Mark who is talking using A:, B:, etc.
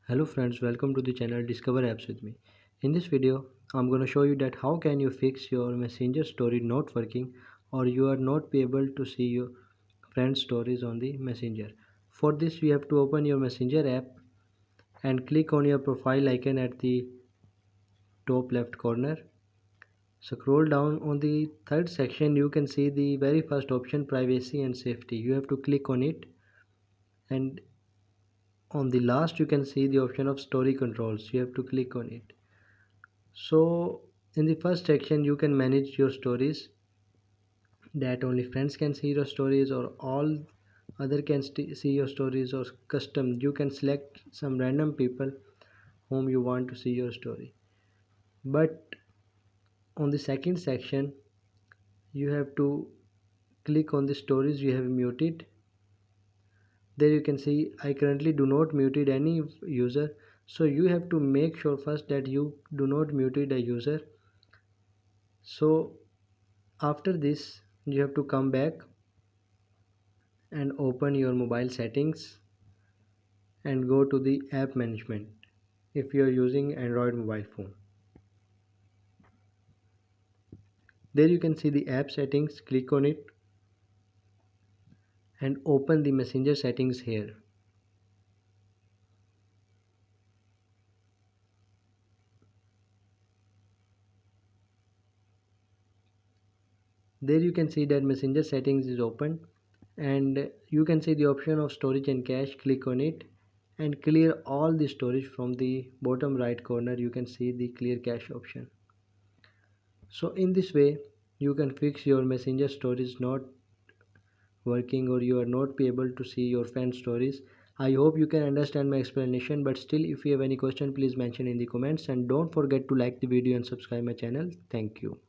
A: Hello friends, welcome to the channel Discover Apps with me. In this video, I'm going to show you that how can you fix your messenger story not working or you are not be able to see your friends stories on the messenger. For this, you have to open your messenger app and click on your profile icon at the top left corner. Scroll down on the third section, you can see the very first option, privacy and safety. You have to click on it, and on the last you can see the option of story controls. You have to click on it. So in the first section you can manage your stories, that only friends can see your stories or all other can see your stories, or custom you can select some random people whom you want to see your story. But on the second section you have to click on the stories you have muted. There you can see I currently do not muted any user, so you have to make sure first that you do not muted a user. So after this you have to come back and open your mobile settings and go to the app management if you are using Android mobile phone. There you can see the app settings, click on it and open the messenger settings here. There you can see that messenger settings is open and you can see the option of storage and cache. Click on it and clear all the storage. From the bottom right corner you can see the clear cache option. So in this way you can fix your messenger storage not working or you are not be able to see your fan stories. I hope you can understand my explanation, but still if you have any question please mention in the comments, and don't forget to like the video and subscribe my channel. Thank you.